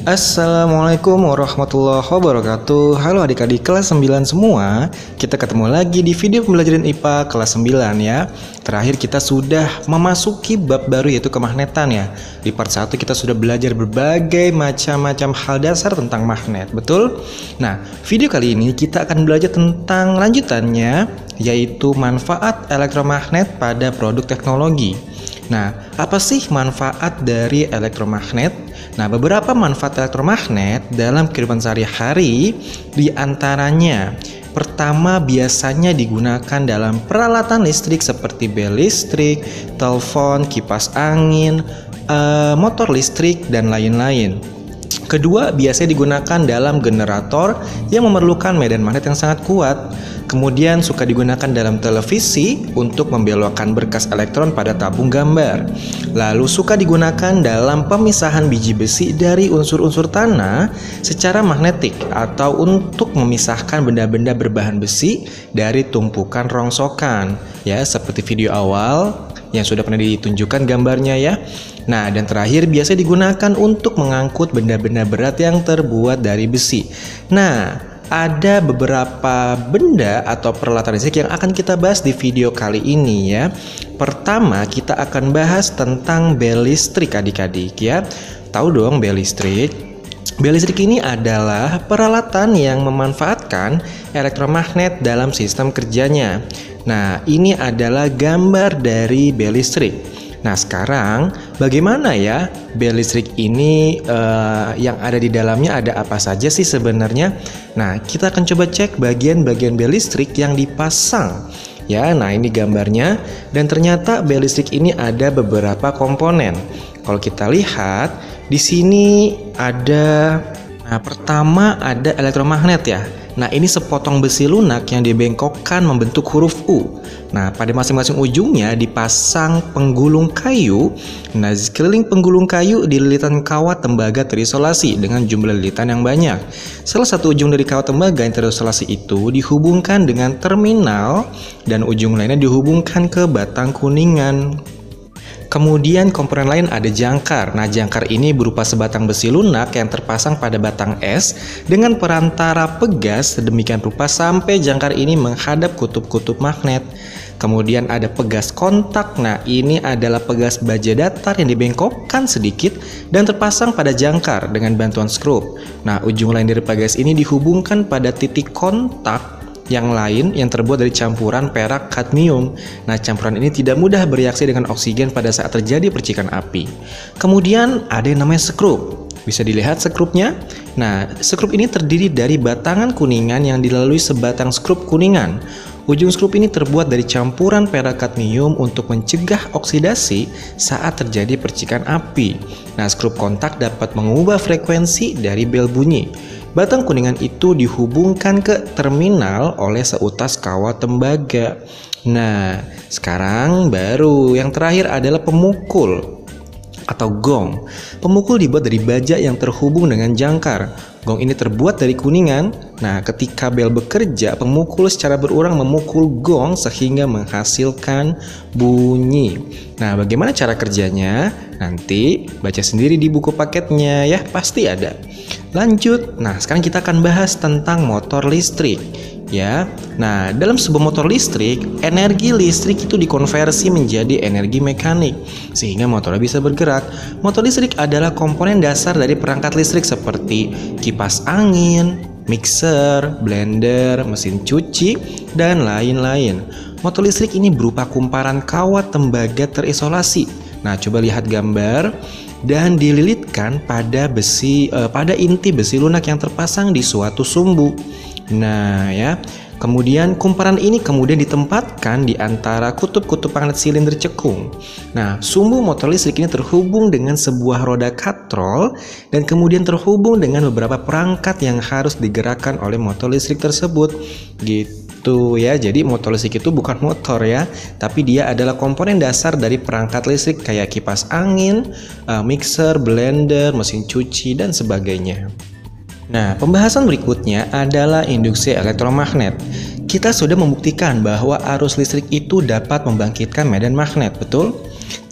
Assalamualaikum warahmatullahi wabarakatuh. Halo adik-adik kelas 9 semua. Kita ketemu lagi di video pembelajaran IPA kelas 9 ya. Terakhir kita sudah memasuki bab baru yaitu kemagnetan ya. Di part 1 kita sudah belajar berbagai macam-macam hal dasar tentang magnet, betul? Nah, video kali ini kita akan belajar tentang lanjutannya yaitu manfaat elektromagnet pada produk teknologi. Nah, apa sih manfaat dari elektromagnet? Nah, beberapa manfaat elektromagnet dalam kehidupan sehari-hari diantaranya pertama biasanya digunakan dalam peralatan listrik seperti bel listrik, telepon, kipas angin, motor listrik, dan lain-lain. Kedua, biasanya digunakan dalam generator yang memerlukan medan magnet yang sangat kuat. Kemudian suka digunakan dalam televisi untuk membelokkan berkas elektron pada tabung gambar. Lalu suka digunakan dalam pemisahan biji besi dari unsur-unsur tanah secara magnetik atau untuk memisahkan benda-benda berbahan besi dari tumpukan rongsokan. Ya, seperti video awal yang sudah pernah ditunjukkan gambarnya ya. Nah, dan terakhir biasa digunakan untuk mengangkut benda-benda berat yang terbuat dari besi. Nah, ada beberapa benda atau peralatan listrik yang akan kita bahas di video kali ini ya. Pertama, kita akan bahas tentang bel listrik adik-adik ya. Tahu dong bel listrik? Bel listrik ini adalah peralatan yang memanfaatkan elektromagnet dalam sistem kerjanya. Nah, ini adalah gambar dari bel listrik. Nah, sekarang bagaimana ya bel listrik ini yang ada di dalamnya ada apa saja sih sebenarnya? Nah, kita akan coba cek bagian-bagian bel listrik yang dipasang. Ya, nah ini gambarnya dan ternyata bel listrik ini ada beberapa komponen. Kalau kita lihat di sini ada pertama ada elektromagnet ya. Nah, ini sepotong besi lunak yang dibengkokkan membentuk huruf U. Nah, pada masing-masing ujungnya dipasang penggulung kayu. Nah, di sekeliling penggulung kayu dililitan kawat tembaga terisolasi dengan jumlah lilitan yang banyak. Salah satu ujung dari kawat tembaga yang terisolasi itu dihubungkan dengan terminal dan ujung lainnya dihubungkan ke batang kuningan. Kemudian komponen lain ada jangkar. Nah, jangkar ini berupa sebatang besi lunak yang terpasang pada batang es dengan perantara pegas sedemikian rupa sampai jangkar ini menghadap kutub-kutub magnet. Kemudian ada pegas kontak. Nah, ini adalah pegas baja datar yang dibengkokkan sedikit dan terpasang pada jangkar dengan bantuan skrup. Nah, ujung lain dari pegas ini dihubungkan pada titik kontak yang lain yang terbuat dari campuran perak kadmium. Nah, campuran ini tidak mudah bereaksi dengan oksigen pada saat terjadi percikan api. Kemudian ada yang namanya skrup. Bisa dilihat skrupnya. Nah, skrup ini terdiri dari batangan kuningan yang dilalui sebatang skrup kuningan. Ujung skrup ini terbuat dari campuran perak kadmium untuk mencegah oksidasi saat terjadi percikan api. Nah, skrup kontak dapat mengubah frekuensi dari bel bunyi. Batang kuningan itu dihubungkan ke terminal oleh seutas kawat tembaga. Nah, sekarang baru yang terakhir adalah pemukul atau gong. Pemukul dibuat dari baja yang terhubung dengan jangkar. Gong ini terbuat dari kuningan. Nah, ketika bel bekerja, pemukul secara berulang memukul gong sehingga menghasilkan bunyi. Nah, bagaimana cara kerjanya? Nanti baca sendiri di buku paketnya ya, pasti ada. Lanjut. Nah, sekarang kita akan bahas tentang motor listrik. Ya, nah dalam sebuah motor listrik, energi listrik itu dikonversi menjadi energi mekanik sehingga motornya bisa bergerak. Motor listrik adalah komponen dasar dari perangkat listrik seperti kipas angin, mixer, blender, mesin cuci, dan lain-lain. Motor listrik ini berupa kumparan kawat tembaga terisolasi. Nah, coba lihat gambar dan dililitkan pada inti besi lunak yang terpasang di suatu sumbu. Nah ya, kemudian kumparan ini kemudian ditempatkan di antara kutub-kutub magnet silinder cekung. Nah, sumbu motor listrik ini terhubung dengan sebuah roda katrol dan kemudian terhubung dengan beberapa perangkat yang harus digerakkan oleh motor listrik tersebut. Gitu ya, jadi motor listrik itu bukan motor ya, tapi dia adalah komponen dasar dari perangkat listrik kayak kipas angin, mixer, blender, mesin cuci, dan sebagainya. Nah, pembahasan berikutnya adalah induksi elektromagnet. Kita sudah membuktikan bahwa arus listrik itu dapat membangkitkan medan magnet, betul?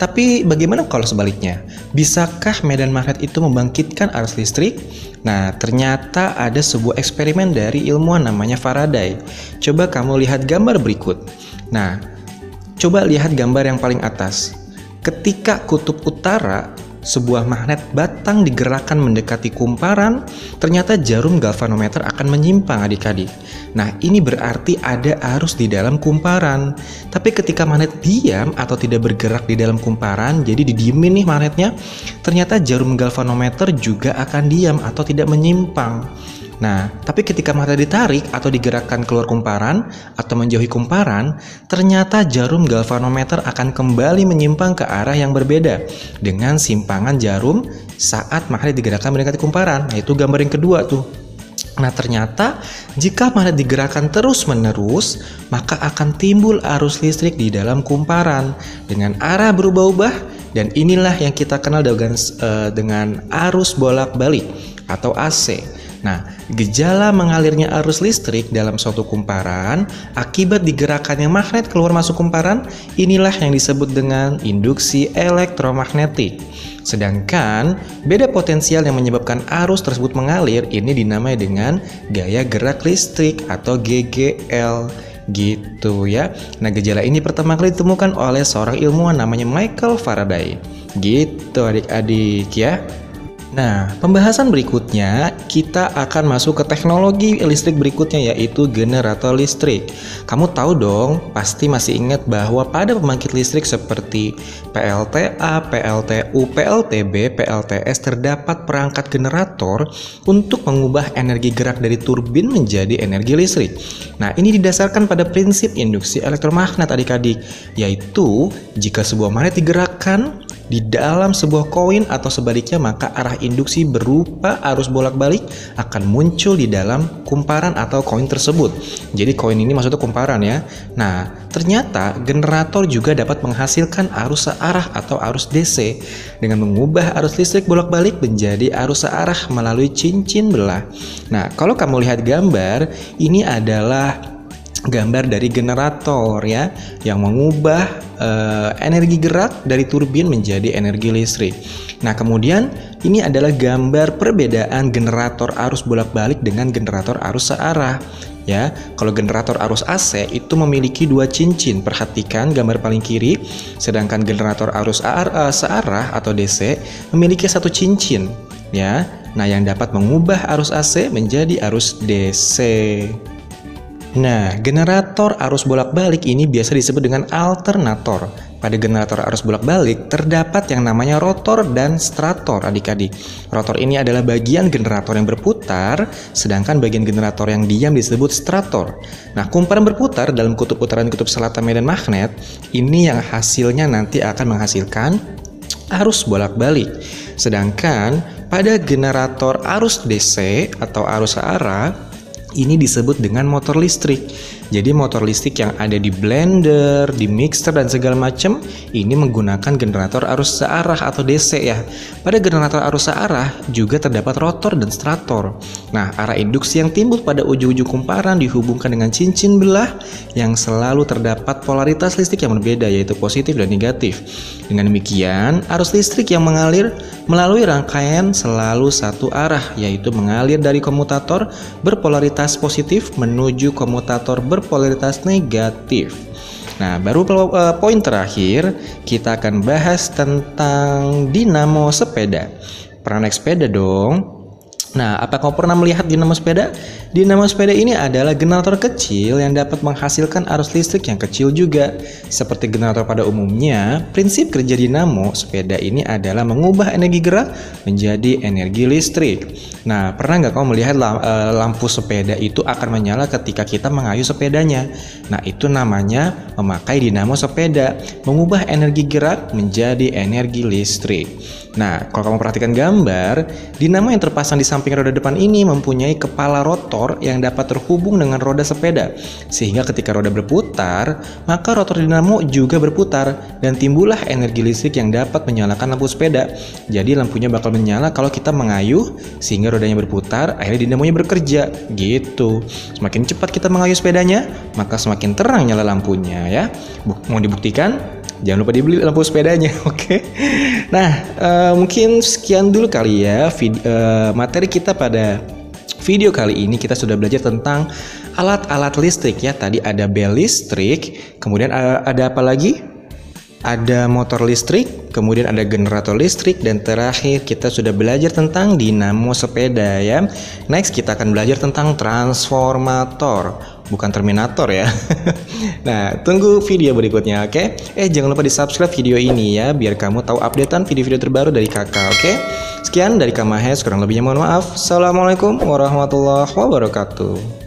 Tapi bagaimana kalau sebaliknya? Bisakah medan magnet itu membangkitkan arus listrik? Nah, ternyata ada sebuah eksperimen dari ilmuwan namanya Faraday. Coba kamu lihat gambar berikut. Nah, coba lihat gambar yang paling atas. Ketika kutub utara, sebuah magnet batang digerakkan mendekati kumparan, ternyata jarum galvanometer akan menyimpang adik-adik. Nah, ini berarti ada arus di dalam kumparan. Tapi ketika magnet diam atau tidak bergerak di dalam kumparan, jadi didiemin nih magnetnya, ternyata jarum galvanometer juga akan diam atau tidak menyimpang. Nah, tapi ketika magnet ditarik atau digerakkan keluar kumparan atau menjauhi kumparan, ternyata jarum galvanometer akan kembali menyimpang ke arah yang berbeda dengan simpangan jarum saat magnet digerakkan mendekati kumparan. Nah, itu gambar yang kedua tuh. Nah, ternyata jika magnet digerakkan terus-menerus, maka akan timbul arus listrik di dalam kumparan dengan arah berubah-ubah, dan inilah yang kita kenal dengan arus bolak-balik atau AC. Nah, gejala mengalirnya arus listrik dalam suatu kumparan akibat digerakkannya magnet keluar masuk kumparan, inilah yang disebut dengan induksi elektromagnetik. Sedangkan beda potensial yang menyebabkan arus tersebut mengalir ini dinamai dengan gaya gerak listrik atau GGL gitu ya. Nah, gejala ini pertama kali ditemukan oleh seorang ilmuwan namanya Michael Faraday. Gitu adik-adik ya. Nah, pembahasan berikutnya kita akan masuk ke teknologi listrik berikutnya, yaitu generator listrik. Kamu tahu dong, pasti masih ingat bahwa pada pembangkit listrik seperti PLTA, PLTU, PLTB, PLTS terdapat perangkat generator untuk mengubah energi gerak dari turbin menjadi energi listrik. Nah, ini didasarkan pada prinsip induksi elektromagnet adik-adik, yaitu jika sebuah magnet digerakkan di dalam sebuah koin atau sebaliknya, maka arah induksi berupa arus bolak-balik akan muncul di dalam kumparan atau koin tersebut. Jadi koin ini maksudnya kumparan ya. Nah, ternyata generator juga dapat menghasilkan arus searah atau arus DC dengan mengubah arus listrik bolak-balik menjadi arus searah melalui cincin belah. Nah, kalau kamu lihat gambar, ini adalah gambar dari generator ya, yang mengubah energi gerak dari turbin menjadi energi listrik. Nah, kemudian ini adalah gambar perbedaan generator arus bolak-balik dengan generator arus searah ya. Kalau generator arus AC itu memiliki dua cincin, perhatikan gambar paling kiri, sedangkan generator arus searah atau DC memiliki satu cincin ya. Nah, yang dapat mengubah arus AC menjadi arus DC. Nah, generator arus bolak-balik ini biasa disebut dengan alternator. Pada generator arus bolak-balik terdapat yang namanya rotor dan stator adik-adik. Rotor ini adalah bagian generator yang berputar, sedangkan bagian generator yang diam disebut stator. Nah, kumparan berputar dalam kutub utara dan kutub selatan medan magnet, ini yang hasilnya nanti akan menghasilkan arus bolak-balik. Sedangkan pada generator arus DC atau arus searah, ini disebut dengan motor listrik. Jadi motor listrik yang ada di blender, di mixer dan segala macam ini menggunakan generator arus searah atau DC ya. Pada generator arus searah juga terdapat rotor dan stator. Nah, arah induksi yang timbul pada ujung-ujung kumparan dihubungkan dengan cincin belah yang selalu terdapat polaritas listrik yang berbeda, yaitu positif dan negatif. Dengan demikian, arus listrik yang mengalir melalui rangkaian selalu satu arah, yaitu mengalir dari komutator berpolaritas positif menuju komutator berpolaritas negatif. Nah, baru poin terakhir kita akan bahas tentang dinamo sepeda. Pernah naik sepeda dong? Nah, apa kamu pernah melihat dinamo sepeda? Dinamo sepeda ini adalah generator kecil yang dapat menghasilkan arus listrik yang kecil juga. Seperti generator pada umumnya, prinsip kerja dinamo sepeda ini adalah mengubah energi gerak menjadi energi listrik. Nah, pernah nggak kamu melihat lampu sepeda itu akan menyala ketika kita mengayuh sepedanya? Nah, itu namanya memakai dinamo sepeda, mengubah energi gerak menjadi energi listrik. Nah, kalau kamu perhatikan gambar, dinamo yang terpasang di samping roda depan ini mempunyai kepala rotor yang dapat terhubung dengan roda sepeda. Sehingga ketika roda berputar, maka rotor dinamo juga berputar dan timbullah energi listrik yang dapat menyalakan lampu sepeda. Jadi lampunya bakal menyala kalau kita mengayuh sehingga rodanya berputar, akhirnya dinamonya bekerja gitu. Semakin cepat kita mengayuh sepedanya, maka semakin terang nyala lampunya ya. Mau dibuktikan? jangan lupa dibeli lampu sepedanya. Oke. Nah, mungkin sekian dulu kali ya materi kita pada video kali ini. Kita sudah belajar tentang alat-alat listrik ya. Tadi ada bel listrik, kemudian ada apa lagi? Ada motor listrik, kemudian ada generator listrik, dan terakhir kita sudah belajar tentang dinamo sepeda ya. Next kita akan belajar tentang transformator, bukan terminator ya. Nah, tunggu video berikutnya, oke? Jangan lupa di subscribe video ini ya, biar kamu tahu updatean video-video terbaru dari kakak, oke? Sekian dari Kak Mahes, kurang lebihnya mohon maaf. Assalamualaikum warahmatullahi wabarakatuh.